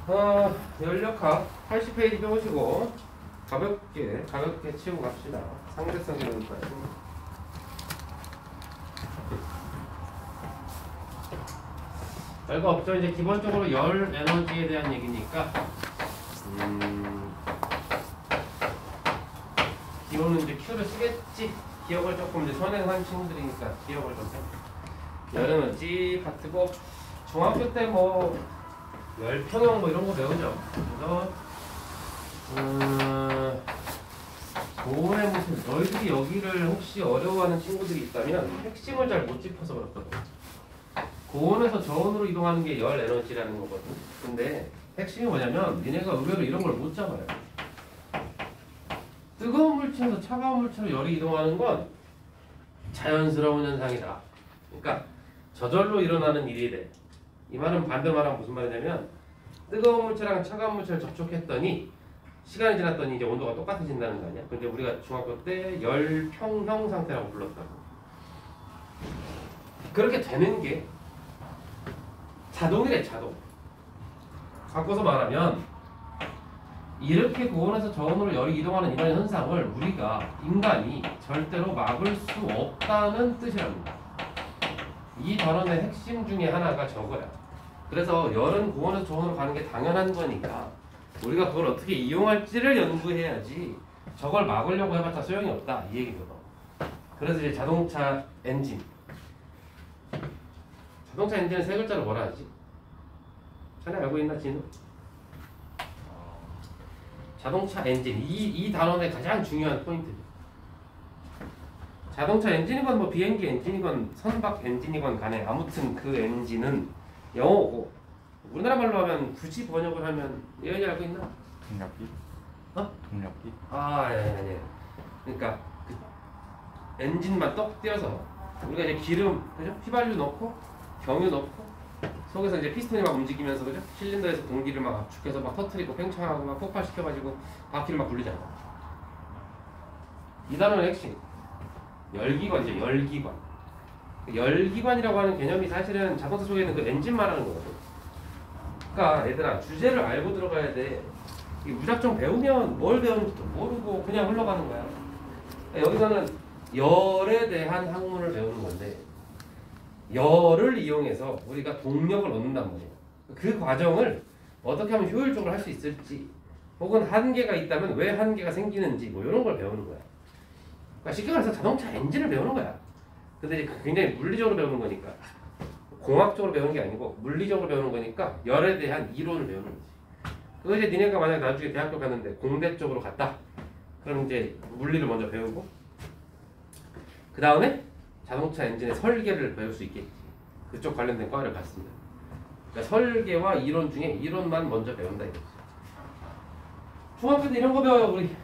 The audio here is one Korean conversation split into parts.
연력학 80페이지 펴보시고 가볍게 치고 갑시다. 상대성 이론까지. 별거 없죠. 이제 기본적으로 열 에너지에 대한 얘기니까 기호는 이제 Q를 쓰겠지. 기억을 조금 이제 선행한 친구들이니까 기억을 좀 해. 열 에너지 파트고 중학교 때 뭐 열평형 뭐 이런 거 배우죠. 그래서 고온의 모습, 너희들이 여기를 혹시 어려워하는 친구들이 있다면 핵심을 잘 못 짚어서 그렇거든. 고온에서 저온으로 이동하는 게 열 에너지라는 거거든. 근데 핵심이 뭐냐면 니네가 의외로 이런 걸 못 잡아요. 뜨거운 물체에서 차가운 물체로 열이 이동하는 건 자연스러운 현상이다. 그러니까 저절로 일어나는 일이래. 이 말은 반대로 말하면 무슨 말이냐면 뜨거운 물체랑 차가운 물체를 접촉했더니 시간이 지났더니 이제 온도가 똑같아진다는 거 아니야? 근데 우리가 중학교 때 열평형 상태라고 불렀다고. 그렇게 되는 게 자동이래, 자동. 바꿔서 말하면 이렇게 고온에서 저온으로 열이 이동하는 이런 현상을 우리가 인간이 절대로 막을 수 없다는 뜻이랍니다. 이 단원의 핵심 중에 하나가 저거야. 그래서 열은 고온에서 저온으로 가는 게 당연한 거니까 우리가 그걸 어떻게 이용할지를 연구해야지 저걸 막으려고 해봤자 소용이 없다 이 얘기거든. 그래서 이제 자동차 엔진 세 글자로 뭐라 하지? 자네 알고 있나 진우? 자동차 엔진 이 단원의 가장 중요한 포인트죠. 자동차 엔진이건 뭐 비행기 엔진이건 선박 엔진이건 간에 아무튼 그 엔진은 영어고 우리나라 말로 하면 굳이 번역을 하면 얘기 알고 있나? 동력기? 동력기? 예. 그러니까 그 엔진만 떡 띄어서 우리가 이제 기름, 그죠? 휘발유 넣고 경유 넣고 속에서 이제 피스톤이 막 움직이면서 그죠? 실린더에서 공기를 막 압축해서 막 터트리고 팽창하고 막 폭발시켜가지고 바퀴를 막 굴리잖아. 이 단어의 핵심 열기관이죠. 열기관. 열기관이라고 하는 개념이 사실은 자동차 속에 있는 그 엔진 말하는 거거든. 그러니까 얘들아 주제를 알고 들어가야 돼. 이 무작정 배우면 뭘 배우는지도 모르고 그냥 흘러가는 거야. 여기서는 열에 대한 학문을 배우는 건데 열을 이용해서 우리가 동력을 얻는단 말이에요. 그 과정을 어떻게 하면 효율적으로 할 수 있을지 혹은 한계가 있다면 왜 한계가 생기는지 뭐 이런 걸 배우는 거야. 그러니까 쉽게 말해서 자동차 엔진을 배우는 거야. 근데 이제 굉장히 물리적으로 배우는 거니까 공학적으로 배우는 게 아니고 물리적으로 배우는 거니까 열에 대한 이론을 배우는 거지. 그거 이제 니네가 만약 나중에 대학교 갔는데 공대 쪽으로 갔다. 그럼 이제 물리를 먼저 배우고 그 다음에 자동차 엔진의 설계를 배울 수 있겠지. 그쪽 관련된 과를 갔습니다. 그러니까 설계와 이론 중에 이론만 먼저 배운다 이거지. 중학교 때 이런 거 배워요 우리.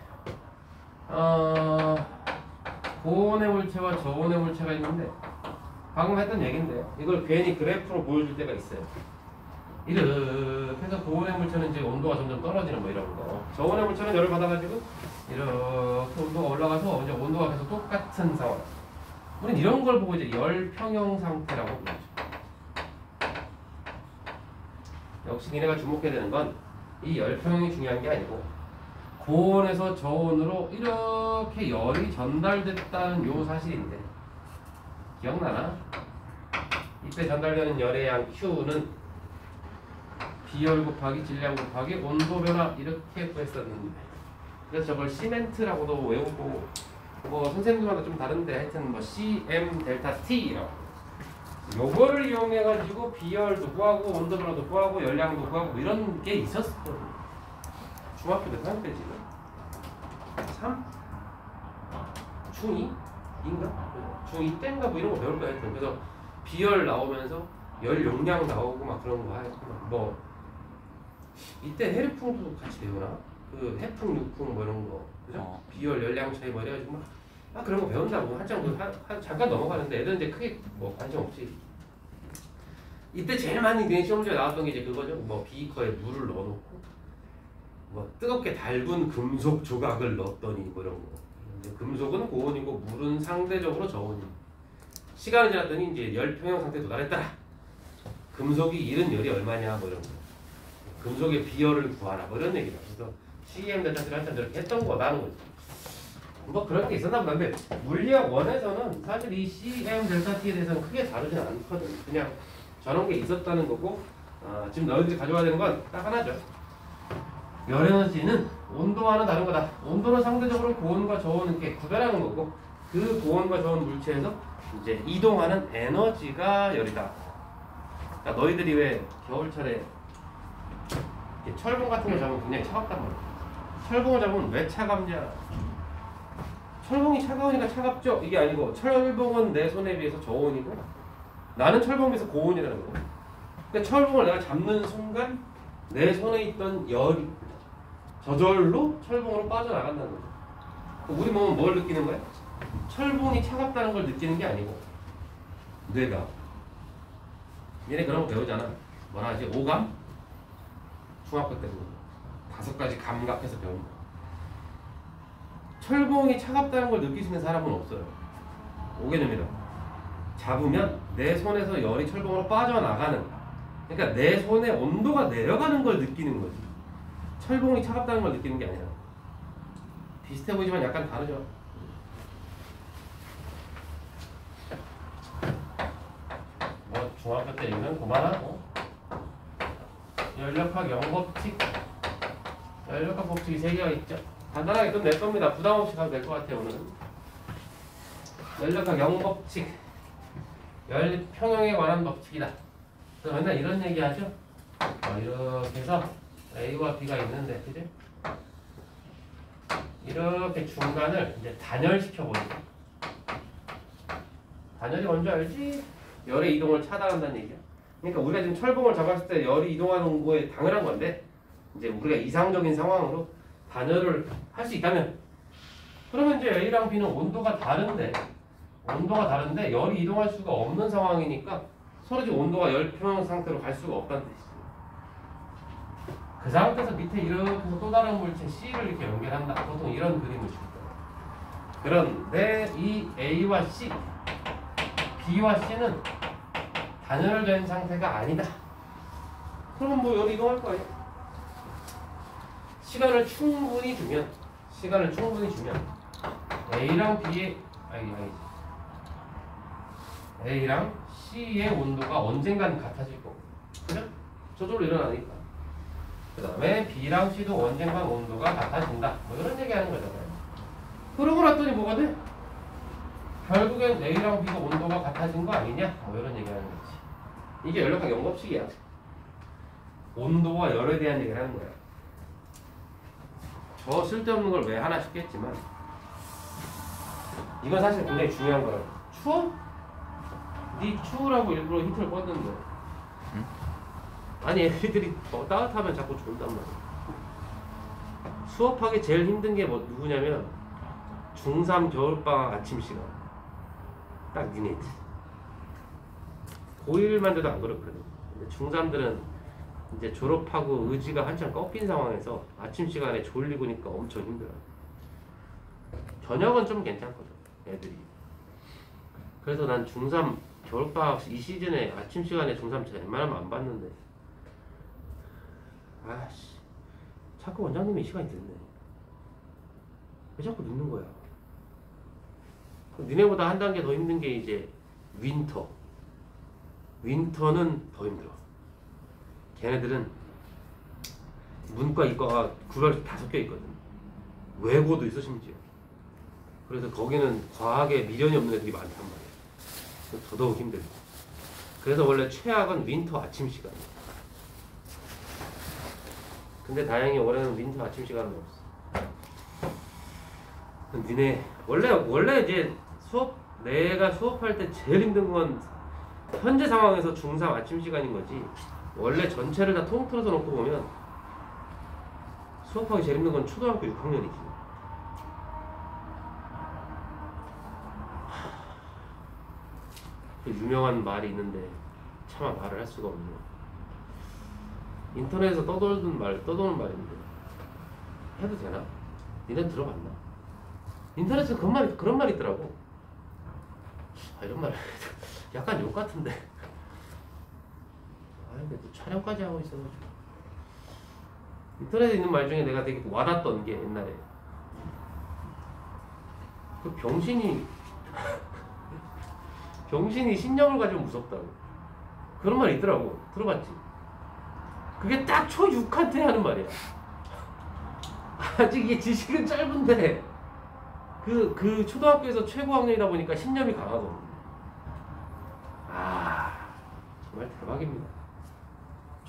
고온의 물체와 저온의 물체가 있는데 방금 했던 얘긴데요. 이걸 괜히 그래프로 보여줄 때가 있어요. 이렇게 해서 고온의 물체는 이제 온도가 점점 떨어지는 뭐 이런 거. 저온의 물체는 열을 받아가지고 이렇게 온도가 올라가서 이제 온도가 계속 똑같은 상황. 우리는 이런 걸 보고 이제 열평형 상태라고 부르죠. 역시 니네가 주목해야 되는 건 이 열평형이 중요한 게 아니고 고온에서 저온으로 이렇게 열이 전달됐다는 요 사실인데 기억나나? 이때 전달되는 열의 양 Q는 비열 곱하기 질량 곱하기 온도 변화 이렇게 구했었는데 그래서 저걸 시멘트라고도 외우고 뭐 선생님들마다 좀 다른데 하여튼 뭐 CM 델타 T라고 요거를 이용해 가지고 비열도 구하고 온도 변화도 구하고 열량도 구하고 이런 게 있었어. 중학교 때 3 때지 3? 중2? 인가? 중2 때인가 뭐 이런 거 배울 거야 하여튼. 그래서 비열 나오면서 열 용량 나오고 막 그런 거 하여튼 뭐 이때 해류풍도 같이 배우나? 그 해풍, 육풍 뭐 이런 거 그죠? 비열, 열량 차이 뭐 이래가지고 막 그런 거 배운다고 한참 잠깐 넘어가는데 애들은 이제 크게 뭐 관심 없지. 이때 제일 많이 내 시험 문제에 나왔던 게 이제 그거죠. 뭐 비커에 물을 넣어놓고 뭐 뜨겁게 달군 금속 조각을 넣었더니 뭐 이런 거. 이제 금속은 고온이고 물은 상대적으로 저온이. 시간이 지났더니 이제 열평형 상태에 도달했다. 금속이 잃은 열이 얼마냐 뭐 이런 거. 금속의 비열을 구하라 뭐 이런 얘기다. 그래서 CEM 델타 T를 한참 저렇게 했던 거다는 거지. 뭐 그런 게 있었나 보다. 근데 물리학 원에서는 사실 이 CM 델타 T에 대해서는 크게 다루진 않거든. 그냥 저런 게 있었다는 거고, 지금 너희들이 가져와야 되는 건 딱 하나죠. 열 에너지는 온도와는 다른 거다. 온도는 상대적으로 고온과 저온을 이렇게 구별하는 거고, 그 고온과 저온 물체에서 이제 이동하는 에너지가 열이다. 그러니까 너희들이 왜 겨울철에 이렇게 철봉 같은 거 잡으면 굉장히 차갑단 말이야. 철봉을 잡으면 왜 차갑냐? 철봉이 차가우니까 차갑죠? 이게 아니고 철봉은 내 손에 비해서 저온이고 나는 철봉에 비해서 고온이라는 거야. 그러니까 철봉을 내가 잡는 순간 내 손에 있던 열이 저절로 철봉으로 빠져나간다는 거죠. 우리 몸은 뭘 느끼는 거야? 철봉이 차갑다는 걸 느끼는 게 아니고 뇌가 얘네 그런 거 배우잖아. 뭐라 하지? 오감? 중학교 때 배우는 5가지 감각해서 배우는 거. 철봉이 차갑다는 걸 느낄 수 있는 사람은 없어요. 5개념이다. 잡으면 내 손에서 열이 철봉으로 빠져나가는, 그러니까 내 손의 온도가 내려가는 걸 느끼는 거지. 철봉이 차갑다는 걸 느끼는 게 아니라. 비슷해 보이지만 약간 다르죠. 뭐 중학교 때 읽는 그만하고 연력학 영법칙, 연력학 법칙이 3개가 있죠. 간단하게 끝낼 겁니다. 부담 없이 가도 될 것 같아요. 오늘은 연력학 영법칙, 열 평형에 관한 법칙이다. 그래서 맨날 이런 얘기 하죠. 이렇게 해서 A와 B가 있는데, 그죠? 이렇게 중간을 이제 단열시켜버리죠. 단열이 뭔지 알지? 열의 이동을 차단한다는 얘기야. 그러니까 우리가 지금 철봉을 잡았을 때 열이 이동하는 거에 당연한 건데, 이제 우리가 이상적인 상황으로 단열을 할 수 있다면, 그러면 이제 A랑 B는 온도가 다른데 열이 이동할 수가 없는 상황이니까 서로 지금 온도가 열평형 상태로 갈 수가 없다는 뜻이지. 그 상태에서 밑에 이렇게 해서 또 다른 물체 C를 이렇게 연결한다. 보통 이런 그림을 줄 거예요. 그런데 이 A와 C, B와 C는 단열된 상태가 아니다. 그러면 뭐 열이 이동할 거 아니야? 시간을 충분히 주면 A랑 B의 A랑 C의 온도가 언젠간 같아질 거고, 그죠? 저절로 일어나니까. 그 다음에 B랑 C도 언젠간 온도가 같아진다. 뭐 이런 얘기 하는 거잖아요. 그러고 났더니 뭐가 돼? 결국엔 A랑 B가 온도가 같아진 거 아니냐? 뭐 이런 얘기 하는 거지. 이게 연력학 영법칙이야. 온도와 열에 대한 얘기를 하는 거야. 저 쓸데없는 걸 왜 하나 싶겠지만 이건 사실 굉장히 중요한 거라고. 추워? 니 추우라고 일부러 히트를 껐는데. 응? 아니 애들이 더 따뜻하면 자꾸 존단 말이야. 수업하기 제일 힘든 게 뭐 누구냐면 중3 겨울방학 아침 시간. 딱 니네. 고1만 돼도 안 그렇거든. 근데 중3들은 이제 졸업하고 의지가 한참 꺾인 상황에서 아침 시간에 졸리고니까 엄청 힘들어. 저녁은 좀 괜찮거든, 애들이. 그래서 난 중3 겨울방학 이 시즌에 아침 시간에 중3 웬만하면 안 봤는데, 아씨, 자꾸 원장님이 이 시간이 늦네. 왜 자꾸 늦는 거야? 니네보다 한 단계 더 힘든 게 이제 윈터. 윈터는 더 힘들어. 걔네들은 문과 이과가 구별이 다 섞여 있거든. 외고도 있어 심지어. 그래서 거기는 과학에 미련이 없는 애들이 많단 말이야. 더더욱 힘들고. 그래서 원래 최악은 윈터 아침 시간이야. 근데 다행히 올해는 윈터 아침 시간은 없어. 니네 원래 이제 내가 수업할 때 제일 힘든 건 현재 상황에서 중3 아침 시간인 거지. 원래 전체를 다 통틀어서 놓고 보면 수업하기 제일 힘든 건 초등학교 6학년이지. 그 유명한 말이 있는데 차마 말을 할 수가 없네요. 인터넷에서 떠도는 말인데 해도 되나? 니네 들어봤나? 인터넷에 그런 말이 있더라고. 이런 말 약간 욕 같은데. 근데 또 촬영까지 하고 있어가지고. 인터넷에 있는 말 중에 내가 되게 와닿았던 게 옛날에 그 병신이 병신이 신념을 가지면 무섭다고 그런 말 있더라고. 들어봤지? 그게 딱 초6한테 하는 말이야. 아직 이게 지식은 짧은데 그 초등학교에서 최고 학년이다 보니까 신념이 강하거든. 아 정말 대박입니다.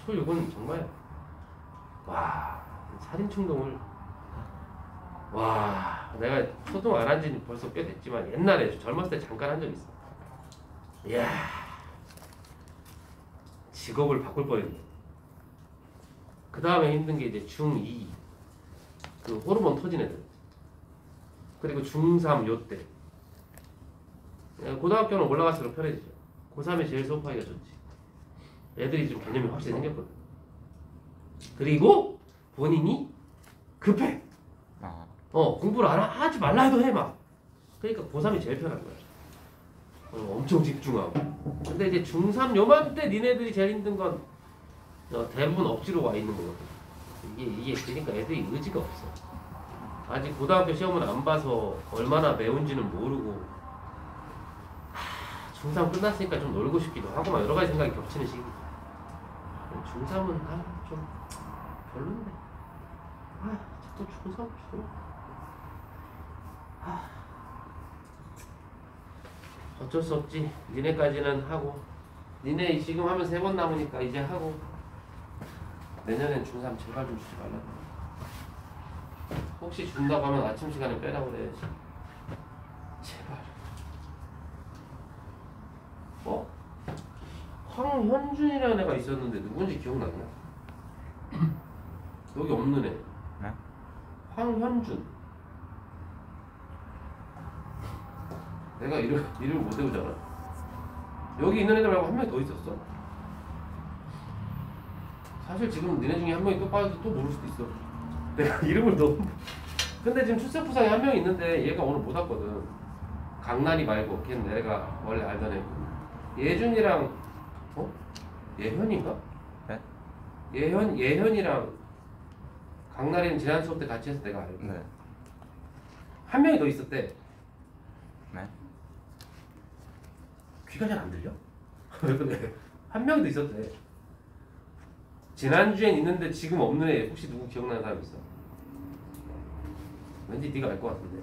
초6은 정말 와 살인 충동을 와 내가 초등 안 한 지는 벌써 꽤 됐지만 옛날에 젊었을 때 잠깐 한 적 있어. 이야 직업을 바꿀 뻔했네. 그 다음에 힘든 게 이제 중2 그 호르몬 터진 애들 그리고 중3 요때 고등학교는 올라갈수록 편해지죠. 고3에 제일 수업하기가 좋지. 애들이 좀 개념이 확실히 생겼거든. 그리고 본인이 급해. 아, 공부를 하지 말라 해도 해 막. 그러니까 고3이 제일 편한 거야. 엄청 집중하고. 근데 이제 중3 요맘때 니네들이 제일 힘든 건 대부분 억지로 와 있는 거거든. 이게 그러니까 애들이 의지가 없어. 아직 고등학교 시험을 안 봐서 얼마나 매운지는 모르고 중3 끝났으니까 좀 놀고 싶기도 하고 막 여러 가지 생각이 겹치는 시기. 중3은 좀 별론데. 자꾸 중3 어쩔 수 없지. 니네까지는 하고 니네 지금 하면 3번 남으니까 이제 하고 내년엔 중3 제발 좀 주지 말라고. 혹시 준다고 하면 아침 시간에 빼라고 그래야지. 제발. 황현준이라는 애가 있었는데 누군지 기억나냐? 여기 없는 애. 네? 황현준. 내가 이름을 못 외우잖아. 여기 있는 애들 말고 한 명 더 있었어. 사실 지금 니네 중에 한 명이 또 빠져서 또 모를 수도 있어. 내가 이름을 너무. 근데 지금 출석부상에 한 명 있는데 얘가 오늘 못 왔거든. 강난이 말고 걔는 내가 원래 알던 애. 예준이랑 예현인가? 네? 예현이랑 강난이는 지난 수업 때 같이 해서 내가 알고. 네. 한 명이 더 있었대. 네? 귀가 잘 안 들려? 왜 그래? 한 명이 더 있었대. 지난주엔 있는데 지금 없는 애 혹시 누구 기억나는 사람 있어? 왠지 네가 알 것 같은데.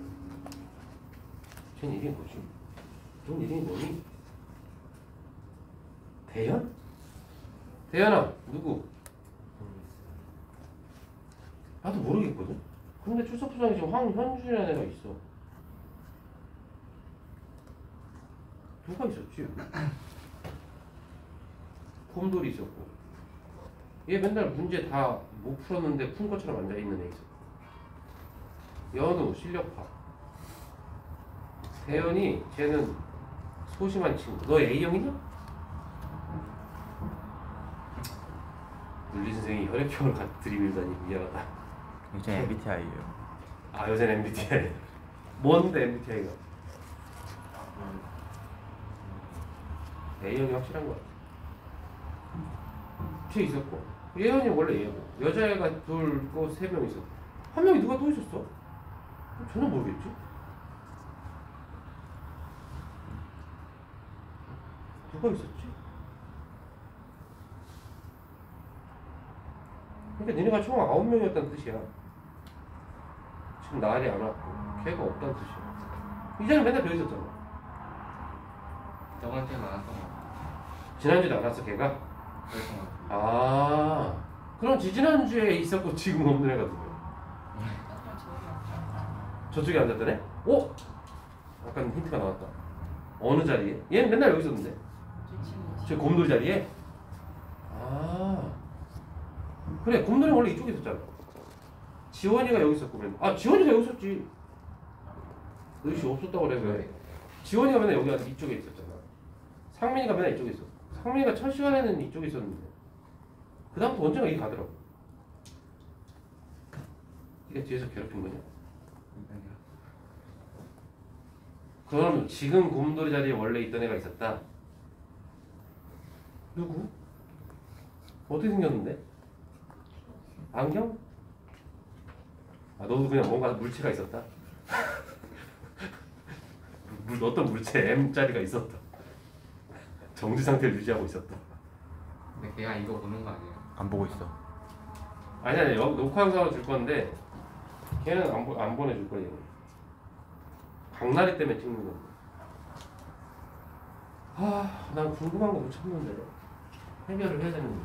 쟤 이름이 뭐지? 넌 이름이 뭐니? 대현? 대현아 누구? 나도 모르겠거든? 근데 출석부장에 지금 황현준이라는 애가 있어. 누가 있었지? 곰돌이 있었고 얘 맨날 문제 다 못 풀었는데 푼 것처럼 앉아있는 애 있었고 연우 실력파 대현이 쟤는 소심한 친구. 너 A형이냐? 윤리 선생이 혈액형을 들이밀다니 미안하다. 요즘 MBTI예요. 아 요새는 MBTI. 뭔데 MBTI가? A형이 확실한 것 같아. 쟤 있었고 예현이 원래 얘고 여자애가 둘, 또 3명 있었고 한 명이 누가 또 있었어? 전혀 모르겠지? 누가 있었지? 그러니까 니네가 총 9명이었다는 뜻이야. 지금 나을이 안 왔고 걔가 없다는 뜻이야. 이 자리 맨날 벼 있었잖아. 저번 주에 나왔던 거. 지난주에 안 왔어 걔가? 그랬던 거. 아 그럼 지지난주에 있었고 지금 없는 애가 누구야? 저쪽에 앉았던 애? 오! 약간 힌트가 나왔다. 어느 자리에? 얘는 맨날 여기 있었는데 저 곰돌이 자리에? 아 그래 곰돌이 원래 이쪽에 있었잖아. 지원이가 여기 있었고 맨날. 지원이가 여기 있었지. 의시 없었다고 그래 왜? 지원이가 맨날 여기 와서 이쪽에 있었잖아. 상민이가 맨날 이쪽에 있었고 상민이가 첫 시간에는 이쪽에 있었는데 그 다음부터 언젠가 이리 가더라고. 네가 뒤에서 괴롭힌 거냐? 그럼 지금 곰돌이 자리에 원래 있던 애가 있었다. 누구? 어떻게 생겼는데? 안경? 아 너도 그냥 뭔가 물체가 있었다? 어떤 물체 M자리가 있었다. 정지 상태를 유지하고 있었다. 근데 걔가 이거 보는 거 아니에요? 안 보고 있어. 아니 아니 녹화 영상으로 줄 건데 걔는 안 보내줄 거야. 얘는. 박나리 때문에 찍는 건데. 난 궁금한 거 못 찾는데 해결을 해야 되는데.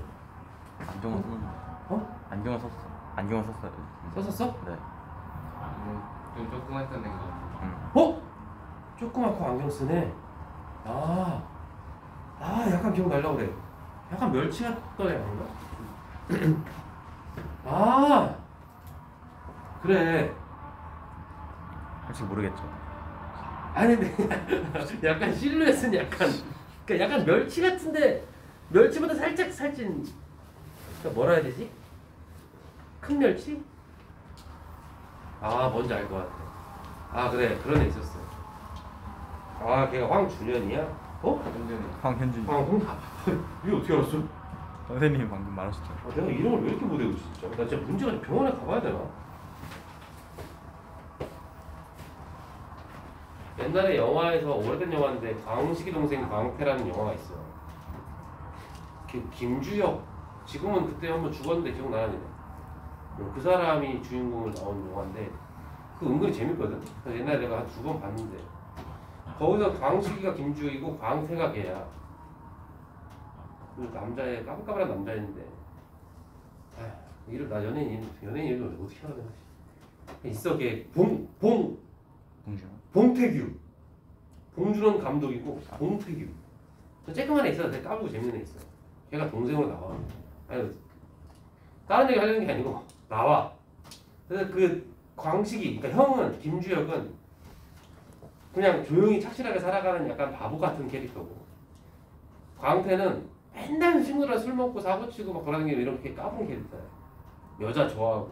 안경은 썼는데. 어? 안경은 썼어. 안경은 썼어요. 썼었어? 네. 좀 조그맣던 애인 거 같아. 응. 어? 조그맣고 안경 쓰네. 약간 기억나려고 그래. 약간 멸치 같던 애 아닌가? 그래. 솔직히 모르겠죠. 아니 근데 약간 실루엣은 그러니까 약간 멸치 같은데 멸치보다 살짝 살찐. 그러니까 뭐라 해야 되지? 큰 멸치? 뭔지 알 것 같아. 그래 그런 애 있었어. 걔가 황준현이야? 완전히. 황현준. 이거 어떻게 알았어? 선생님이 방금 말하셨죠. 내가 이름을 왜 이렇게 못 외우지 진짜? 나 진짜 문제가 좀 병원에 가봐야 되나? 옛날에 영화에서 오래된 영화인데 광식이 동생 광태라는 영화가 있어. 김주혁 지금은 그때 한번 죽었는데 기억나는 그 사람이 주인공으로 나온 영화인데 그 은근히 재밌거든. 그래서 옛날에 내가 한 2번 봤는데 거기서 광식이가 김주혁이고 광태가 걔야. 그 남자애 깜깜한 남자인데 이름 나 연예인 이름을 어떻게 하나 있어. 걔 봉준호. 봉태규. 봉준호 감독이고 봉태규. 쬐끄만 애 있어. 되게 까불고 재밌는 애 있어. 걔가 동생으로 나와. 아니 다른 얘기 하려는 게 아니고 나와. 그래서 그 광식이 그러니까 형은 김주혁은 그냥 조용히 착실하게 살아가는 약간 바보 같은 캐릭터고 광태는 맨날 친구랑 술 먹고 사고치고 막 돌아다니고 이렇게 까부는 캐릭터야. 여자 좋아하고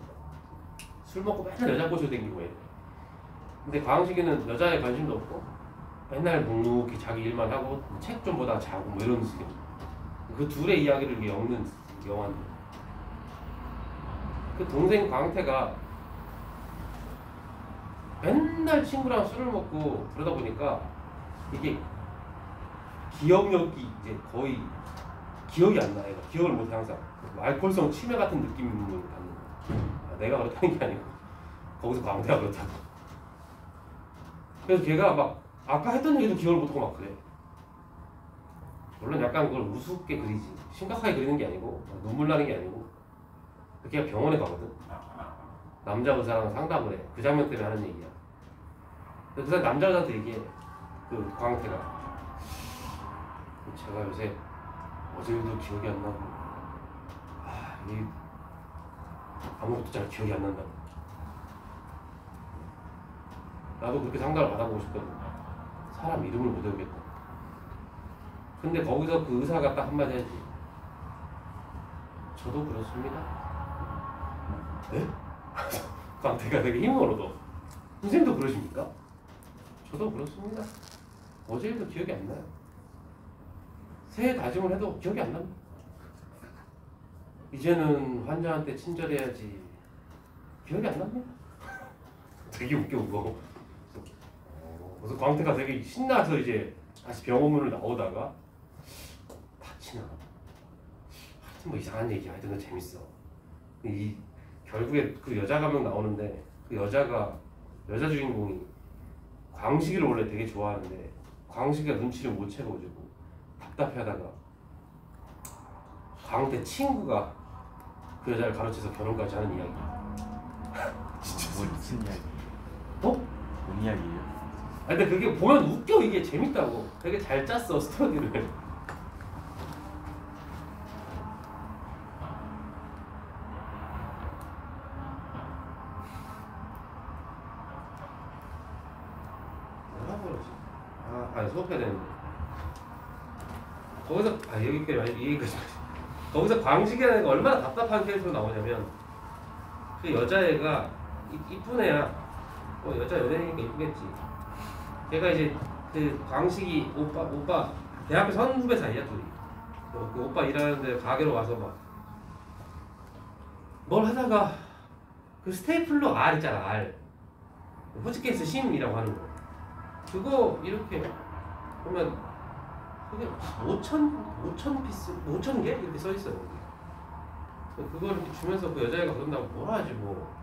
술 먹고 맨날 여자 꼬시고 다니고 이래. 근데 광식이는 여자에 관심도 없고 맨날 묵묵히 자기 일만 하고 책 좀 보다가 자고 뭐 이런 식이야. 그 둘의 이야기를 이렇게 엮는 영화인데 그 동생 광태가 맨날 친구랑 술을 먹고 그러다 보니까 이게 기억력이 이제 거의 기억이 안 나요. 기억을 못해 항상. 알코올성 치매 같은 느낌을 받는 거야. 내가 그렇다는 게 아니고 거기서 광태가 그렇다고. 그래서 걔가 막 아까 했던 얘기도 기억을 못하고 막 그래. 물론 약간 그걸 우습게 그리지. 심각하게 그리는 게 아니고 눈물 나는 게 아니고 걔가 병원에 가거든. 남자 의사랑 상담을 해. 그 장면 때문에 하는 얘기야. 그 사람 남자 의사한테 얘기해. 그 광태가 제가 요새 어제 일도 기억이 안 나고 이 아무것도 잘 기억이 안 난다고. 나도 그렇게 상담을 받아보고 싶거든. 사람 이름을 못 외우겠다. 근데 거기서 그 의사가 딱 한마디 하지. 저도 그렇습니다. 네? 광태가 되게 힘을 얻어. 선생님도 그러십니까? 저도 그렇습니다. 어제 일도 기억이 안 나요. 새해 다짐을 해도 기억이 안 납니다. 이제는 환자한테 친절해야지. 기억이 안 납니다. 되게 웃겨 그거. 그래서 광태가 되게 신나서 이제 다시 병원문을 나오다가 다치나. 하여튼 뭐 이상한 얘기야. 하여튼 그 재밌어. 결국에 그 여자가 한 명 나오는데 그 여자 주인공이 광식이를 원래 되게 좋아하는데 광식이가 눈치를 못 채가지고 답답해하다가 광태 친구가 그 여자를 가로채서 결혼까지 하는 이야기. 뭘 무슨 이야기? 어? 뭔 이야기예요? 근데 그게 보면 웃겨. 이게 재밌다고. 되게 잘 짰어 스토리를. 뭐라 그러지? 수업해야 되는데. 거기서 여기까지 거기서 광식이라는 애가 얼마나 답답한 캐릭터로 나오냐면 그 여자애가 이쁜 애야. 여자 연예인이니까 이쁘겠지. 걔가 이제 그 광식이 오빠 대학교 선후배 사이야 둘이. 그 오빠 일하는데 가게로 와서 막 뭘 하다가 그 스테이플러 R 있잖아 R. 호치케이스 심이라고 하는 거. 그거 이렇게 보면 그게 5천 피스 5천 개 이렇게 써 있어요. 그걸 이렇게 주면서 그 여자애가 그런다고 뭐라 하지 뭐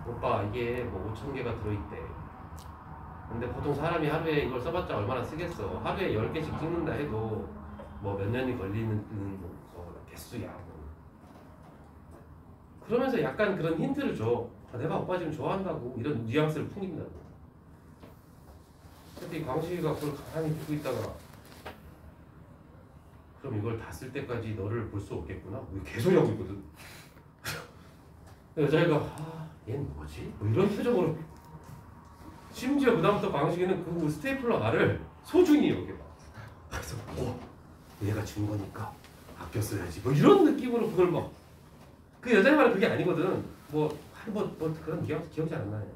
오빠 이게 뭐 5천 개가 들어있대. 근데 보통 사람이 하루에 이걸 써봤자 얼마나 쓰겠어. 하루에 10개씩 찍는다 해도 뭐 몇 년이 걸리는 개수야. 그러면서 약간 그런 힌트를 줘. 아, 내가 오빠 지금 좋아한다고 이런 뉘앙스를 풍긴다고. 근데 광식이가 그걸 가만히 듣고 있다가 그럼 이걸 다 쓸 때까지 너를 볼 수 없겠구나. 계속 하고 있거든. 여자애가 얘는 뭐지? 뭐 이런 표정으로. 심지어 그다음부터 광식이는 그 스테이플러 R을 소중히 여겨 봐. 그래서 얘가 준 거니까 아껴 써야지. 뭐 이런 느낌으로 그걸 막. 그 여자의 말은 그게 아니거든. 뭐 그런 기억이 잘 안 나요.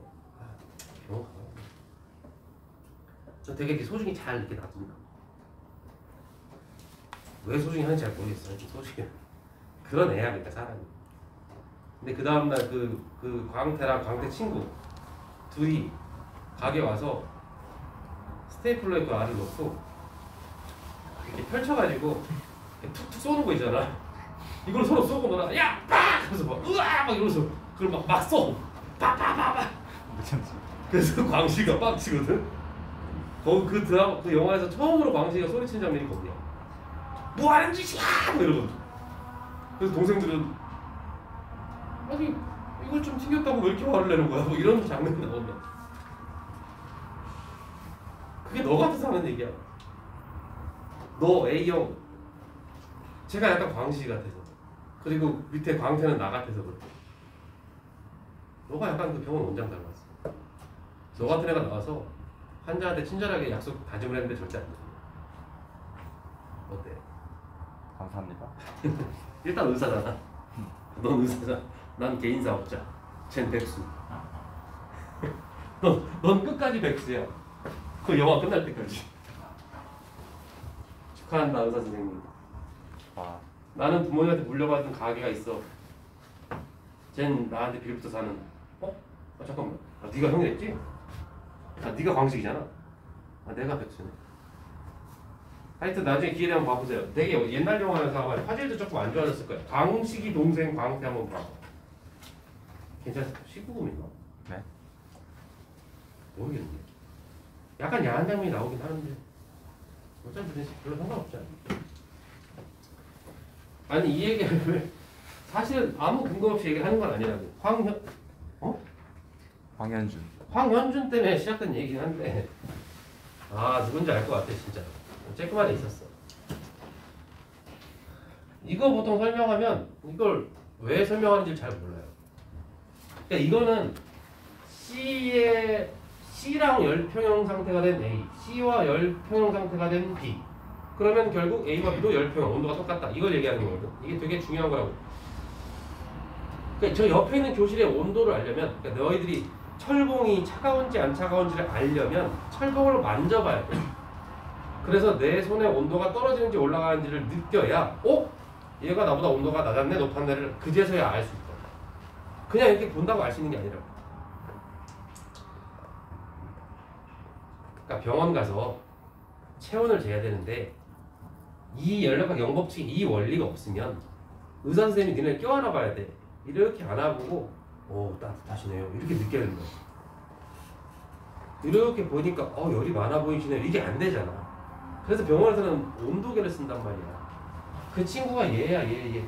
저 되게 이렇게 소중히 잘 이렇게 놔둔다. 왜 소중히 하는지 잘 모르겠어요. 소중히 그런 애야 그러니까 사람이. 근데 그 다음날 그 광태랑 광태 친구 둘이 가게 와서 스테이플러에 그 알을 넣고 이렇게 펼쳐가지고 이렇게 툭툭 쏘는 거 있잖아. 이걸 서로 쏘고 놀아. 야! 빡! 그래서 막 으아! 막 이러면서 그걸 막 쏘! 빠빠빠빠! 못 참지. 그래서 광식이가 빡치거든. 그 드라마 그 영화에서 처음으로 광식이가 소리친 장면이 거기야. 뭐 하는 짓이야! 뭐 이러거든. 그래서 동생들은 아니 이걸 좀 튕겼다고 왜 이렇게 화를 내는 거야? 뭐 이런 장면이 나온다. 그게 너 같아서 하는 얘기야. 너 A형 제가 약간 광식이 같아서 그리고 밑에 광태는 나 같아서 그래. 너가 약간 그 병원 원장 닮았어. 너 같은 애가 나와서 환자한테 친절하게 약속 다짐을 했는데 절대 안 돼. 어때? 감사합니다. 일단 의사잖아. 넌 의사잖아. 난 개인 사업자. 쟨 백수. 넌 끝까지 백수야. 그 영화 끝날 때까지. 축하한다 의사 선생님. 와. 나는 부모님한테 물려받은 가게가 있어. 쟨 나한테 빌부터 사는. 잠깐만. 네가 형이 됐지? 네가 광식이잖아. 내가 백수네. 하여튼 나중에 기회 되면 봐보세요. 되게 옛날 영화여서 아마 화질도 조금 안 좋아졌을 거야. 광식이 동생 광태 한번 봐. 괜찮아? 19금인가? 네. 모르겠네. 약간 야한 장면이 나오긴 하는데 어차피 별로 상관없지 않아. 아니 이 얘기를 사실은 아무 근거 없이 얘기하는 건 아니라고. 황현준 때문에 시작된 얘기긴 한데 누군지 알 것 같아 진짜. 쬐끄만에 있었어. 이거 보통 설명하면 이걸 왜 설명하는지 잘 몰라요. 그러니까 이거는 C랑 열평형 상태가 된 A, C와 열평형 상태가 된 B. 그러면 결국 A와 B도 열평형, 온도가 똑같다. 이걸 얘기하는 거거든. 이게 되게 중요한 거라고. 그러니까 저 옆에 있는 교실의 온도를 알려면, 그러니까 너희들이 철봉이 차가운지 안 차가운지를 알려면 철봉을 만져봐야 돼. 그래서 내 손의 온도가 떨어지는지 올라가는지를 느껴야 얘가 나보다 온도가 낮았네 높았네를 그제서야 알 수 있다. 그냥 이렇게 본다고 알 수 있는 게 아니라. 그러니까 병원 가서 체온을 재야 되는데 이 연력학 영법칙 이 원리가 없으면 의사 선생님이 니네 껴안아 봐야 돼. 이렇게 안아보고 따뜻하시네요 이렇게 느껴야 된다. 이렇게 보니까 열이 많아 보이시네요 이게 안 되잖아. 그래서 병원에서는 온도계를 쓴단 말이야. 그 친구가 얘야 얘.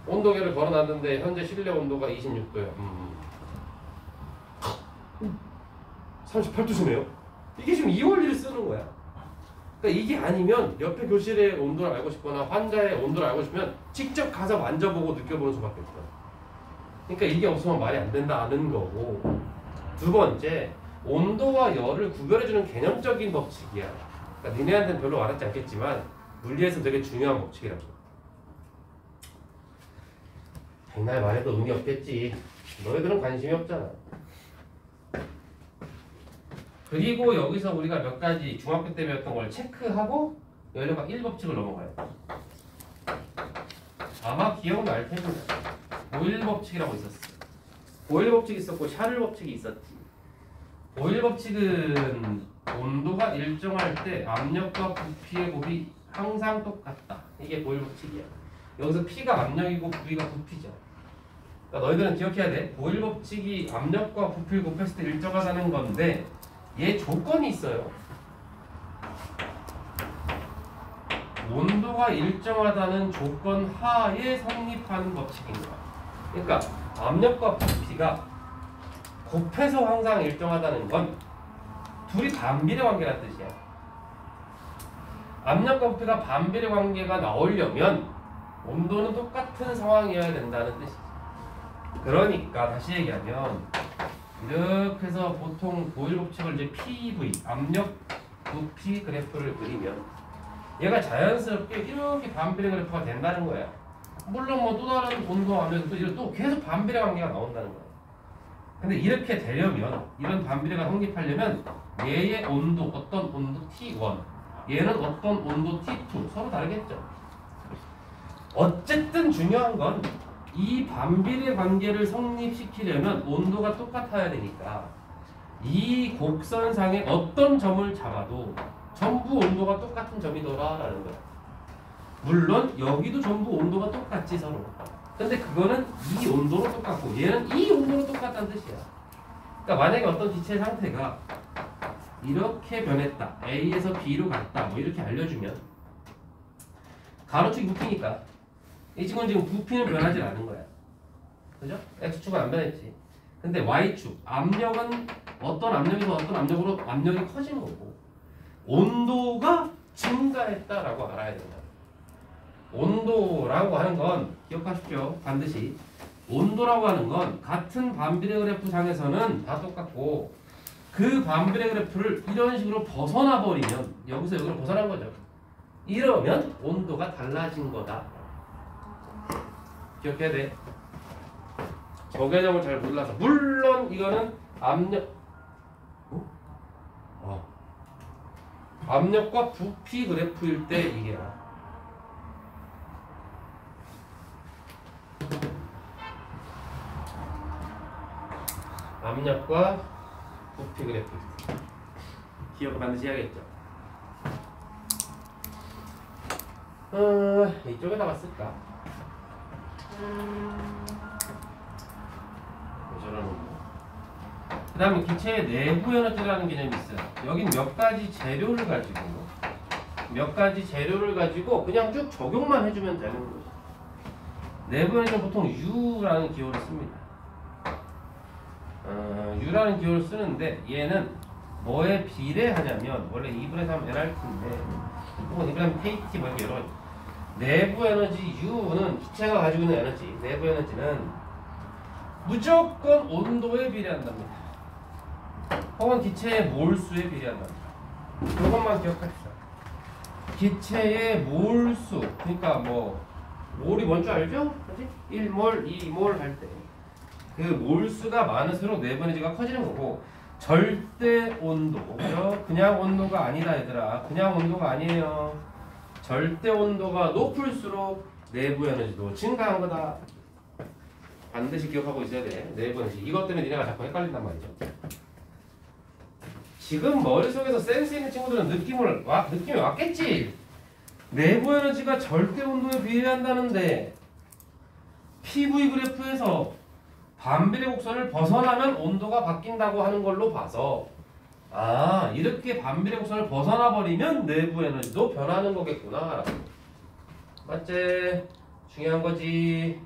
온도계를 걸어놨는데 현재 실내 온도가 26도야. 38도시네요. 이게 지금 이 원리를 쓰는 거야. 그러니까 이게 아니면 옆에 교실의 온도를 알고 싶거나 환자의 온도를 알고 싶으면 직접 가서 만져보고 느껴보는 수밖에 없어. 그러니까 이게 없으면 말이 안 된다는 거고. 두 번째, 온도와 열을 구별해주는 개념적인 법칙이야. 그러니까 니네한테는 별로 와닿지 않겠지만 물리에서 되게 중요한 법칙이라고. 백날 말해도 의미 없겠지. 너희들은 관심이 없잖아. 그리고 여기서 우리가 몇 가지 중학교 때 배웠던 걸 체크하고 연료각 1법칙을 넘어가요. 아마 기억날 텐데 보일 법칙이라고 있었어. 보일 법칙이 있었고 샤를 법칙이 있었지. 보일 법칙은 온도가 일정할 때 압력과 부피의 곱이 항상 똑같다. 이게 보일 법칙이야. 여기서 P가 압력이고 V가 부피죠. 그러니까 너희들은 기억해야 돼. 보일 법칙이 압력과 부피를 곱했을 때 일정하다는 건데 얘 조건이 있어요. 온도가 일정하다는 조건 하에 성립하는 법칙인 거야. 그러니까 압력과 부피가 곱해서 항상 일정하다는 건 둘이 반비례 관계라는 뜻이야. 압력과 부피가 반비례 관계가 나오려면 온도는 똑같은 상황이어야 된다는 뜻이지. 그러니까 다시 얘기하면 이렇게 해서 보통 보일 법칙을 이제 PV 압력 부피 그래프를 그리면 얘가 자연스럽게 이렇게 반비례 그래프가 된다는 거야. 물론 뭐 또 다른 온도 압력도 또 계속 반비례 관계가 나온다는 거야. 근데 이렇게 되려면 이런 반비례가 성립하려면 얘의 온도 어떤 온도 T1 얘는 어떤 온도 T2 서로 다르겠죠. 어쨌든 중요한 건 이 반비례 관계를 성립시키려면 온도가 똑같아야 되니까 이 곡선상에 어떤 점을 잡아도 전부 온도가 똑같은 점이더라라는 거야. 물론 여기도 전부 온도가 똑같지 서로. 근데 그거는 이 온도로 똑같고 얘는 이 온도로 똑같다는 뜻이야. 그러니까 만약에 어떤 기체의 상태가 이렇게 변했다. A에서 B로 갔다. 뭐 이렇게 알려주면 가로축이 부피니까 이 친구는 지금 부피는 변하지 않은 거야. 그죠? X축은 안 변했지. 근데 Y축 압력은 어떤 압력에서 어떤 압력으로 압력이 커지는 거고 온도가 증가했다라고 알아야 된다. 온도라고 하는 건 기억하십시오. 반드시 온도라고 하는 건 같은 반비례 그래프 상에서는 다 똑같고 그 반비례 그래프를 이런 식으로 벗어나 버리면 여기서 여기로 벗어난 거죠. 이러면 온도가 달라진 거다. 기억해야 돼. 저 개념을 잘 몰라서 물론 이거는 압력과 부피 그래프일 때 이게야. 압력과 부피 그래프 기억 반드시 해야겠죠. 이쪽에다가 쓸까? 그 다음에 기체의 내부 에너지라는 개념이 있어요. 여긴 몇 가지 재료를 가지고 그냥 쭉 적용만 해주면 되는 거죠. 내부 에너지는 보통 U라는 기호를 씁니다. U라는 기호를 쓰는데 얘는 뭐에 비례하냐면 원래 2분의 3 NRT인데 혹은 2분의 3 KT 뭐 이렇게 여러 가지 내부 에너지 U는 기체가 가지고 있는 에너지 내부 에너지는 무조건 온도에 비례한답니다. 혹은 기체의 몰수에 비례한답니다. 이것만 기억합시다. 기체의 몰수 그러니까 뭐 몰이 뭔 줄 알죠? 그렇지? 1몰, 2몰 할 때 그 몰수가 많을수록 내부 에너지가 커지는 거고 절대 온도 그냥 온도가 아니다 얘들아. 그냥 온도가 아니에요. 절대 온도가 높을수록 내부 에너지도 증가한 거다. 반드시 기억하고 있어야 돼. 내부 에너지. 이것 때문에 니네가 자꾸 헷갈린단 말이죠. 지금 머릿속에서 센스 있는 친구들은 느낌이 왔겠지? 내부 에너지가 절대 온도에 비례한다는데 PV 그래프에서 반비례 곡선을 벗어나면 온도가 바뀐다고 하는 걸로 봐서 이렇게 반비례 곡선을 벗어나 버리면 내부 에너지도 변하는 거겠구나. 맞지? 중요한 거지.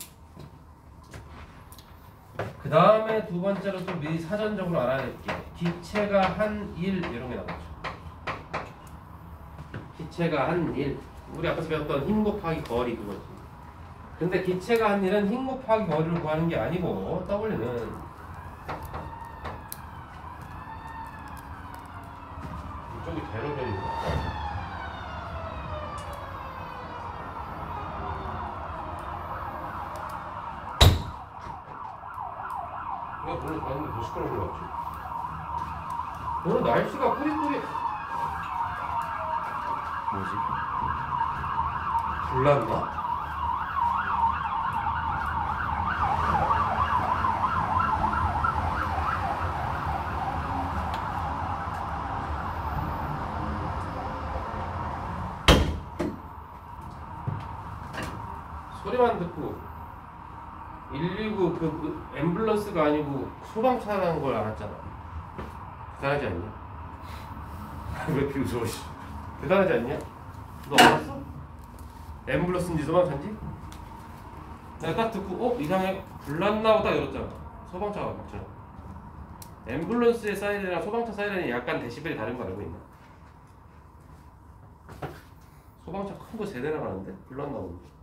그 다음에 두 번째로 또 미리 사전적으로 알아야 될 게 기체가 한 일 이런 게 나오죠. 기체가 한 일. 우리 앞에서 배웠던 힘 곱하기 거리 그거지. 근데 기체가 한 일은 힘 곱하기 거리를 구하는 게 아니고 W는 이쪽이 대로변인 거야. 내가 별로 봤는데 더 시끄러운 것 같지? 오늘 날씨가 꾸리꾸리 뭐지? 불났나? 소리만 듣고 119 그 앰뷸런스가 아니고 소방차라는 걸 알았잖아. 대단하지 않냐? 왜 비웃어? 대단하지 않냐? 너 알았어? 앰뷸런스인지 소방차인지? 내가 딱 듣고 이상해 불났나 보다 이랬잖아. 소방차가 막 지나. 앰뷸런스의 사이렌이랑 소방차 사이렌이 약간 데시벨이 다른 거 알고 있나? 소방차 큰 거 3대나 가는데 불났나 본데.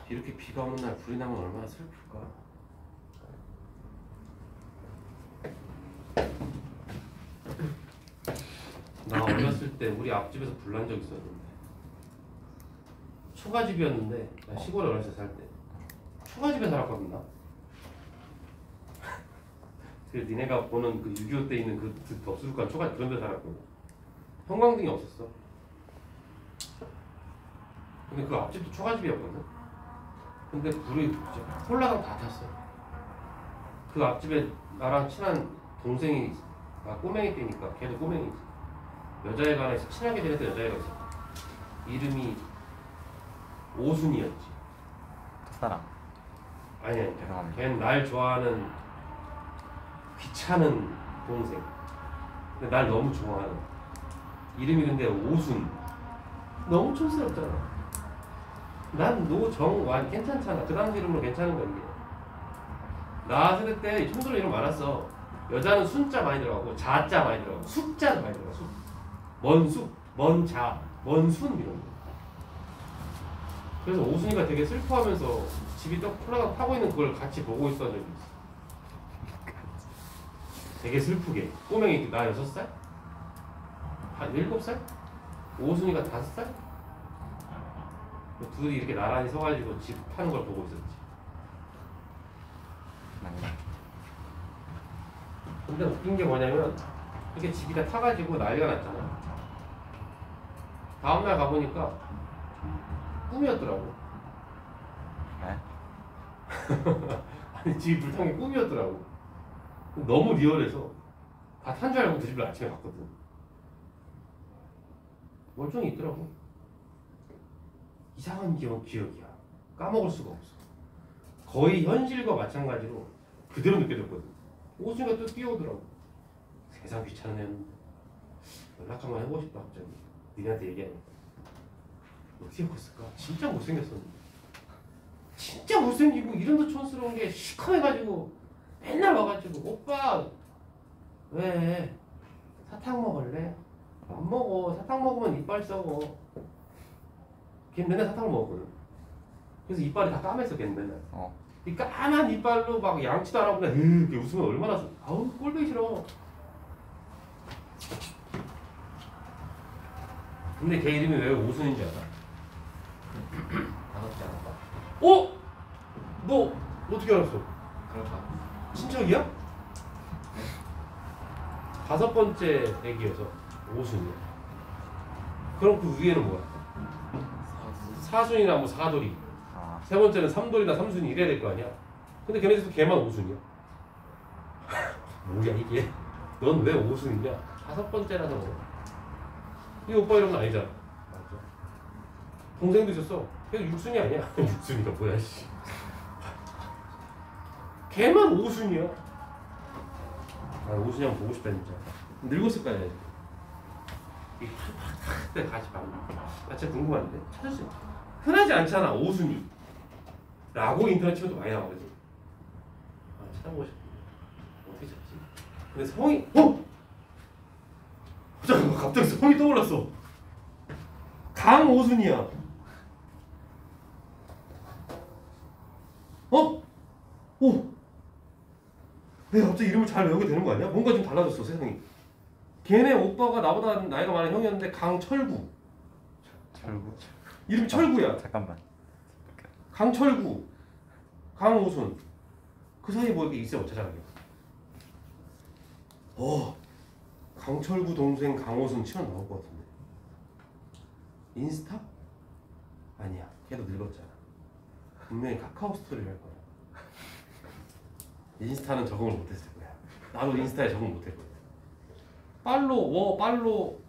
이렇게 비가 오는 날 불이 나면 얼마나 슬플까? 나 어렸을 때 우리 앞집에서 불난 적 있었는데 초가집이었는데 나 시골에 어렸을 때 살 때 초가집에 살았거든 나. 그 니네가 보는 그 6.25 때 있는 그 덥수룩한 초가집 그런 데 살았거든. 형광등이 없었어. 근데 그 앞집도 초가집이었거든. 근데 불이 진짜 홀라당 다 탔어. 그 앞집에 나랑 친한 동생이 꼬맹이 때니까 걔도 꼬맹이지. 여자애가 하나 있어. 친하게 지냈던 여자애가 있어. 이름이 오순이었지. 첫사랑. 아니 죄송합니다. 걔는 날 좋아하는 귀찮은 동생. 근데 날 너무 좋아하는. 이름이 근데 오순. 너무 촌스럽잖아. 난 노정완 괜찮잖아. 그 당시 이름으로 괜찮은 거야 이게. 나 세대 때 촌스러운 이름 많았어. 여자는 순자 많이 들어가고 자자 많이 들어가고 숙자 많이 들어가. 숙. 먼숙, 먼자, 먼순 이런 거. 그래서 오순이가 되게 슬퍼하면서 집이 또 콜라가 타고 있는 그걸 같이 보고 있었던 적이 있어. 되게 슬프게. 꼬맹이 나 6살? 한 7살? 오순이가 5살? 둘이 이렇게 나란히 서가지고 집 타는 걸 보고 있었지. 근데 웃긴 게 뭐냐면 이렇게 집이 다 타가지고 난리가 났잖아. 다음날 가보니까 꿈이었더라고. 네? 아니 집이 불탄 게 꿈이었더라고. 너무 리얼해서 다 탄 줄 알고 그 집을 아침에 갔거든. 멀쩡히 있더라고. 이상한 기억이야. 까먹을 수가 없어. 거의 현실과 마찬가지로 그대로 느껴졌거든. 오순이가 또 뛰어오더라고. 세상 귀찮은 애였는데 연락 한번 해보고 싶다 갑자기. 니네한테 얘기하니까. 어떻게 컸을까? 진짜 못생겼었는데. 진짜 못생기고 이름도 촌스러운 게 시커매가지고 맨날 와가지고 오빠 왜 사탕 먹을래? 안 먹어. 사탕 먹으면 이빨 썩어. 걔는 맨날 사탕을 먹었거든. 그래서 이빨이 다 까맸어 걔는 맨날. 이 까만 이빨로 막 양치도 안 하고 그냥 이렇게 웃으면 얼마나 아우 꼴보기 싫어. 근데 걔 이름이 왜 오순인지 알아? 다섯째 아빠. 어? 너 어떻게 알았어? 그럴까? 친척이야? 5번째 애기여서 오순이야. 그럼 그 위에는 뭐야? 사순이나 뭐 사돌이. 세 번째는 삼돌이나 삼순이 이래야 될 거 아니야? 근데 걔네들도 걔만 오순이야. 뭐야 이게? 넌 왜 오순이냐? 5번째라서 뭐. 이 오빠 이름은 아니잖아. 맞죠? 동생도 있었어. 걔도 육순이 아니야. 육순이가 뭐야 씨. 걔만 오순이야. 아 오순이 한번 보고 싶다 진짜. 늙었을 거 아니야. 이 그때 같이 봐. 나 진짜 궁금한데 찾을 수 있어. 흔하지 않잖아 오순이. 라고 인터넷 치면 또 많이 나오거든. 아 찾아보고 싶어. 어떻게 찾지? 근데 성이 잠깐만 갑자기 성이 떠올랐어. 강오순이야. 오. 내가 갑자기 이름을 잘 외우게 되는 거 아니야? 뭔가 좀 달라졌어 세상이. 걔네 오빠가 나보다 나이가 많은 형이었는데 강철구. 철구? 이름이 철구야. 잠깐만. 강철구, 강오순. 그 사이에 뭐 이렇게 있어 찾아가게. 강철구 동생 강오순 치면 나올 것 같은데. 인스타? 아니야. 걔도 늙었잖아. 분명히 카카오 스토리를 할 거야. 인스타는 적응을 못했을 거야. 나도 인스타에 적응 못했거든. 팔로 워 팔로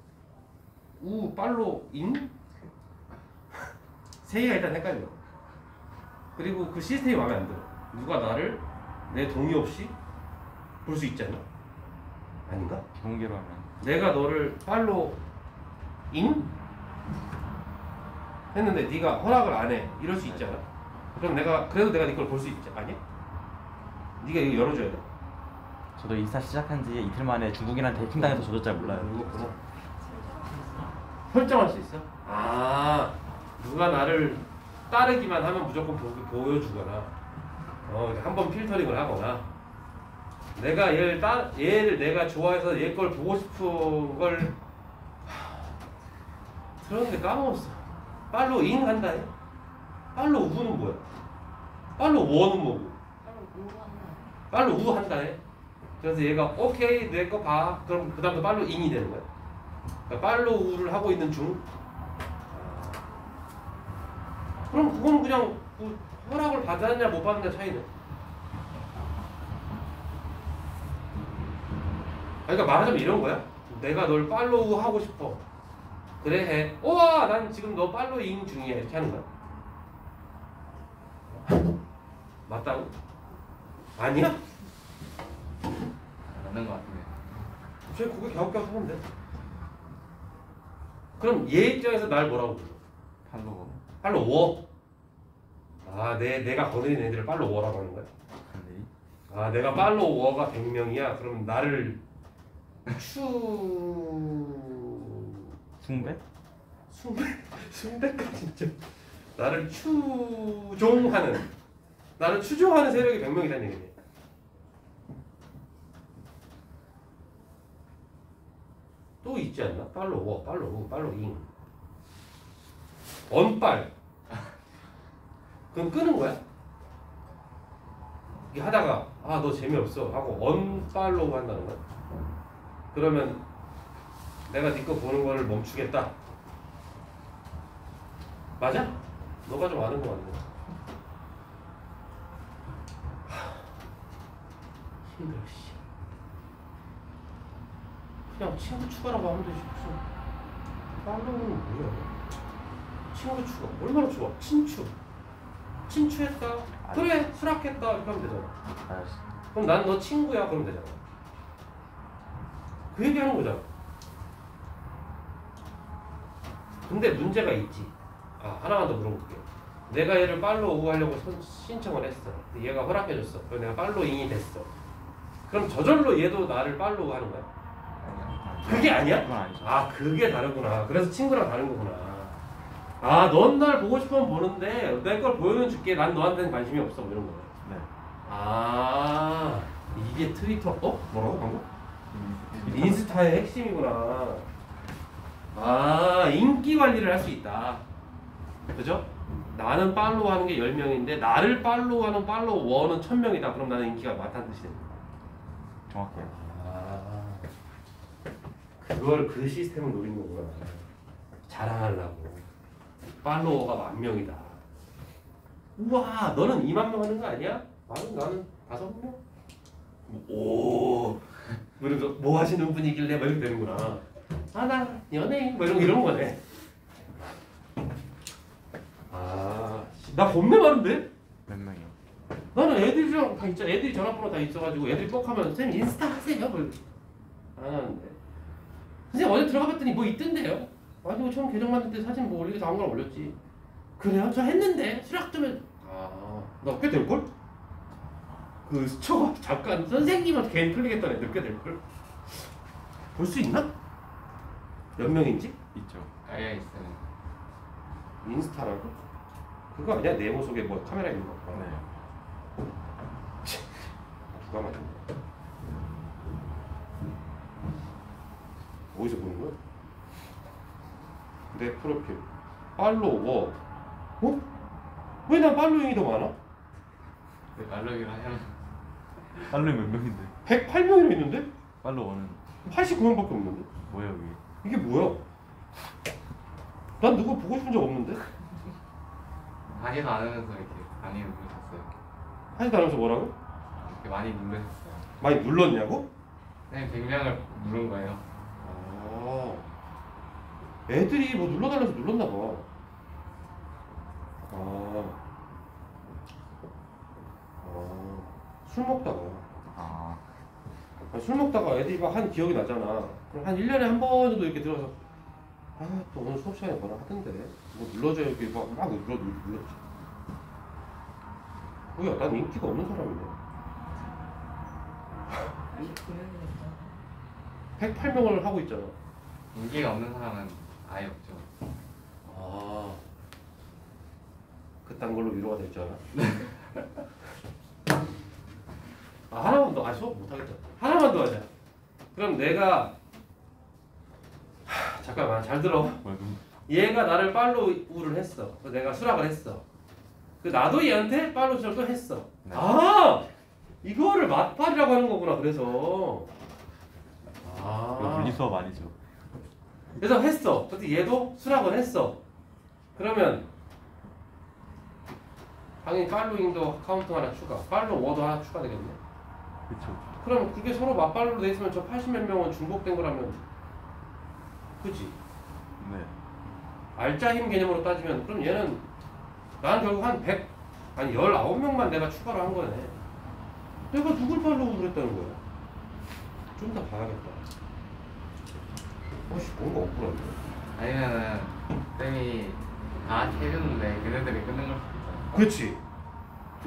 우 팔로 인? 세희가 일단 헷갈려. 그리고 그 시스템이 마음에 안 들어. 누가 나를 내 동의 없이 볼 수 있지 않나? 아닌가? 비공개로 하면 내가 너를 팔로우 잉? 했는데 네가 허락을 안 해. 이럴 수 있잖아. 그럼 그래도 내가 네 걸 볼 수 있지 아니야? 네가 이거 열어줘야 돼. 저도 인스타 시작한 지 이틀 만에 중국인한테 해킹당해서 저도 잘 몰라요. 이거구나. 설정할 수 있어? 아, 누가 나를 따르기만 하면 무조건 보여주거나, 한번 필터링을 하거나, 내가 얘를 내가 좋아해서 얘 걸 보고 싶은 걸 들었는데 까먹었어. 팔로우 잉 한다 해? 팔로우 우는 뭐야? 팔로우 원은 뭐고? 팔로우 우 한다 해? 그래서 얘가 오케이 내 거 봐. 그럼 그 다음부터 팔로우 잉이 되는 거야. 그러니까 팔로우를 하고 있는 중. 그럼 그건 그냥 뭐 허락을 받았냐 못 받느냐 차이네. 그러니까 말하자면 이런 거야. 내가 널 팔로우 하고 싶어. 그래 해. 우와 난 지금 너 팔로잉 중이야. 이렇게 하는 거야. 맞다고? 아니야? 맞는 것 같은데. 쟤 그거 갸웃갸웃 하는데. 그럼 얘 입장에서 날 뭐라고 불러? 팔로워. 팔로워. 아, 내가 거느린 애들을 팔로워라고 하는 거야? 근데 아, 내가 팔로워가 100명이야? 그럼 나를 숭배? 숭배까 진짜. 나를 추종하는, 나를 추종하는 세력이 100명이라는 얘기네. 또 있지 않나? 팔로워, 팔로잉. 언빨. 그럼 끄는 거야? 이게 하다가 아 너 재미없어 하고 언팔로우 한다는 거야? 그러면 내가 네 거 보는 거를 멈추겠다. 맞아? 너가 좀 아는 거 같네. 힘들어 씨. 그냥 친구 추가라고 하면 되지 무슨 팔로우는 뭐야? 친구 추가 얼마나 좋아? 친추했다. 그래 수락했다 이렇게 하면 되잖아. 알았어. 그럼 난 너 친구야 그러면 되잖아. 그 얘기하는 거잖아. 근데 문제가 있지. 아 하나만 더 물어볼게. 내가 얘를 팔로우 하려고 신청을 했어. 얘가 허락해줬어. 그럼 내가 팔로잉이 됐어. 그럼 저절로 얘도 나를 팔로우 하는 거야? 그게 아니야? 그건 아니죠. 아 그게 다르구나. 그래서 친구랑 다른 거구나. 아 넌 날 보고 싶으면 보는데 내 걸 보여는 줄게. 난 너한테는 관심이 없어 뭐 이런 거야. 네. 아 이게 트위터 뭐라고 방금? 인스타의 핵심이구나. 아 인기 관리를 할 수 있다. 그죠? 나는 팔로우 하는 게 10명인데 나를 팔로우하는 팔로워는 1000명이다. 그럼 나는 인기가 많다는 뜻이 됩니다. 정확해요. 아 그걸 그 시스템을 노린 거구나. 자랑하려고. 팔로워가 10,000명이다. 우와 너는 20,000명 하는 거 아니야? 나는 5명? 오 그래서 뭐 하시는 분이길래 막 이렇게 되는구나. 아 나 연예인 뭐 이런 거네. 나 겁내 많은데? 몇 명이요? 나는 애들이랑 다 있잖아. 애들이 전화번호 다 있어가지고 애들이 뻑 하면 선생님 인스타 하세요? 뭐 안 하는데 선생님 어제 들어가 봤더니 뭐 있던데요? 아니 뭐 처음 계정 만들 때 사진 뭐 올리기도 아무거나 올렸지. 그래요? 저 했는데 수락 좀 해. 아나 꽤 될걸? 그 수초가 잠깐 선생님한테 개인 클릭했던 애들 꽤 될걸? 볼 수 있나? 몇 명인지? 있죠. 깔려 있어요. 인스타라고? 그거 아니야? 네모 속에 뭐 카메라 있는 거? 네. 누가 맞은 거야? 어디서 보는 거야? 내 프로필 팔로워. 어? 왜 난 팔로잉이 더 많아? 근데 말로기를 하면 팔로워 몇 명인데? 108명이나 있는데? 팔로워는 89명밖에 없는데? 뭐예요 이게? 이게 뭐야? 난 누구 보고 싶은 적 없는데? 하지도 않으면서 이렇게 많이 누르셨어요. 하지도 않으면서 뭐라고? 이렇게 많이 누르셨어요. 많이 눌렀냐고? 선생님 100명을 누른 거예요. 아 애들이 뭐 눌러달라서 눌렀나 봐. 술 먹다가. 아, 아니, 술 먹다가 애들이 막 한 기억이 나잖아. 그럼 한 1년에 한 번 정도 이렇게 들어서 아, 또 오늘 수업 시간에 뭐라 하던데. 뭐 눌러줘야 이렇게 막 눌렀지. 뭐야, 난 인기가 없는 사람인데. 108명을 하고 있잖아. 인기가 없는 사람은 아예 없죠. 아, 그딴 걸로 위로가 될 줄 알아? 아, 하나만 더, 수업 못하겠다. 하나만 더 하자. 그럼 내가, 잠깐만, 잘 들어. 얘가 나를 팔로우를 했어. 그래서 내가 수락을 했어. 그 나도 얘한테 팔로우 수락을 또 했어. 네. 아, 이거를 맞팔이라고 하는 거구나. 그래서. 이거 아. 분리수업 아니죠? 그래서 했어. 근데 얘도 수락을 했어. 그러면 당연히 팔로잉도 카운트 하나 추가, 팔로우 워도 하나 추가되겠네. 그쵸. 그럼 그게 서로 맞팔로로 돼 있으면 저 80몇 명은 중복된 거라면, 그치? 네. 알짜 힘 개념으로 따지면 그럼 얘는 나는 결국 한 100, 아니 19명만 내가 추가로 한 거네. 내가 누굴 팔로우 그랬다는 거야? 좀 더 봐야겠다. 어씨, 뭔가 억울한데. 아니면은 쌤이 다 같이 해줬는데 걔네들이 끊는 걸 수도 있잖아요. 그렇지.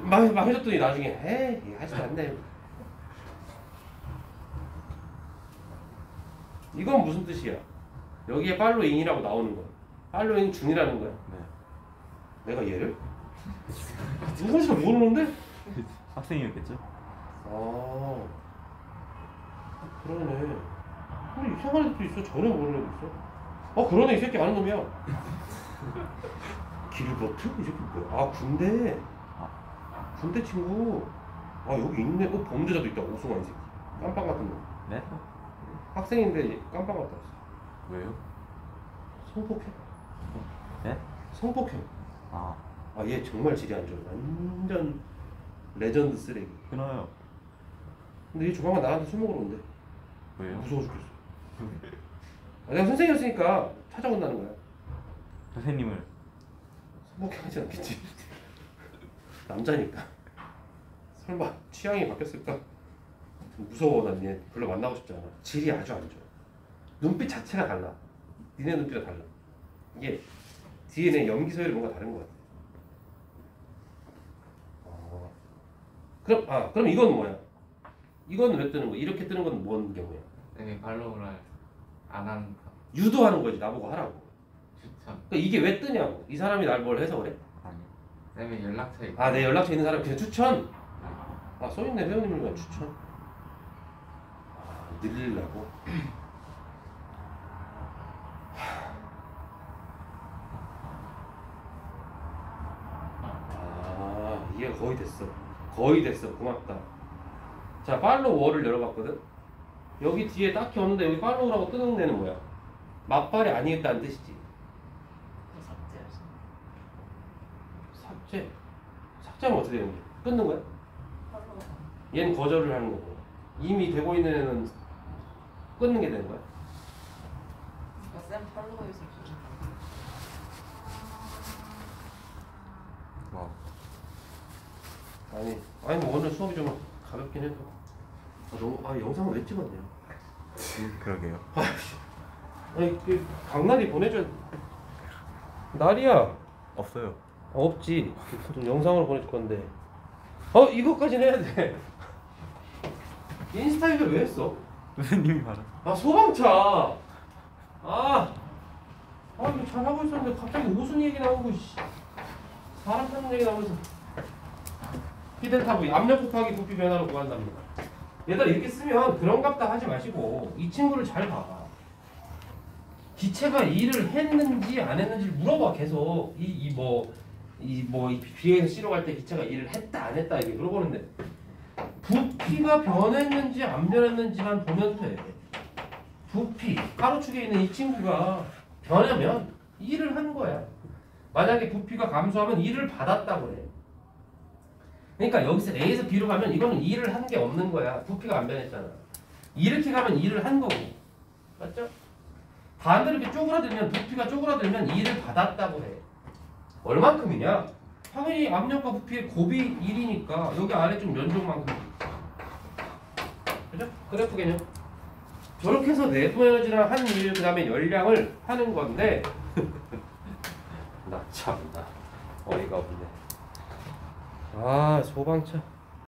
막 해줬더니 나중에 에이 하지 않네. 이건 무슨 뜻이야? 여기에 팔로잉이라고 나오는 거야. 팔로잉 중이라는 거야. 네. 내가 얘를? 누군지 모르는데? 학생이었겠죠? 아, 그러네. 근데 이상한 애도 있어. 전혀 모르는 애도 있어. 그러네. 이 새끼 아는 놈이야. 길버트? 이 새끼 뭐야? 아, 군대. 군대 친구. 아, 여기 있네. 범죄자도 있다. 오승환 이 새끼. 깜빵 같은 놈. 네? 학생인데 깜빵 갔다 왔어. 왜요? 성폭행. 네? 성폭행. 아, 얘 정말 질이 안 좋아. 완전 레전드 쓰레기. 끊어요. 근데 얘 조만간 나한테 술 먹으러 온대. 왜요? 무서워 죽겠어. 내가 선생이었으니까 찾아온다는 거야. 선생님을. 성폭행하지 않겠지. 남자니까. 설마 취향이 바뀌었을까? 무서워. 난 얘 별로 만나고 싶지 않아. 질이 아주 안 좋아. 눈빛 자체가 달라. 니네 눈빛과 달라. 이게 DNA 염기 서열이 뭔가 다른 것 같아. 그럼 이건 뭐야? 이건 왜 뜨는 거야? 이렇게 뜨는 건 뭔 경우야? 쌤이 팔로우를 안 하는 거 유도하는 거지. 나보고 하라고. 추천. 그러니까 이게 왜 뜨냐고. 이 사람이 날 뭘 해서 그래? 아니. 쌤이 연락처 있고. 내 연락처 있는 사람 그냥 추천. 써있네. 회원님을 그냥 추천. 늘리려고. 이게 거의 됐어. 거의 됐어. 고맙다. 자, 팔로워를 열어봤거든. 여기 뒤에 딱히 없는데 여기 팔로우라고 뜨는 데는 뭐야? 맞발이 아니었다는 뜻이지. 삭제. 삭제하면 어떻게 되는 거야? 끊는 거야? 얘는 거절을 하는 거고. 이미 되고 있는 애는 끊는 게 되는 거야? 쌤 팔로우에서 와. 아니 뭐 오늘 수업이 좀 가볍긴 해도 영상을 왜 찍었냐? 그러게요. 아니 그 강날이 보내줘. 날이야. 없어요. 없지. 좀 영상으로 보내줄 건데. 이거까지는 해야 돼. 인스타 이걸 왜 했어? 선생님이 말하. 소방차. 이거 잘하고 있었는데 갑자기 오순 얘기 나오고 사람 사는 얘기 나오면서 히든타브 압력 곱하기 부피 변화로 구한답니다. 얘들아 이렇게 쓰면 그런갑다 하지 마시고 이 친구를 잘 봐. 기체가 일을 했는지 안 했는지 물어봐. 계속 이 비행에서 실어 갈 때 기체가 일을 했다 안 했다 이게 물어보는데 부피가 변했는지 안 변했는지만 보면 돼. 부피 가로축에 있는 이 친구가 변하면 일을 한 거야. 만약에 부피가 감소하면 일을 받았다고 해. 그러니까 여기서 A에서 B로 가면 이거는 일을 한 게 없는 거야. 부피가 안 변했잖아. 이렇게 가면 일을 한 거고. 맞죠? 반대로 이렇게 쪼그라들면 부피가 쪼그라들면 일을 받았다고 해. 얼만큼이냐? 당연히 압력과 부피의 곱이 1이니까 여기 아래 좀 면적만큼 그죠? 그래프 개념. 저렇게 해서 내부 에너지랑 한 일, 그 다음에 열량을 하는 건데 나 참나 어이가 없네. 아 소방차.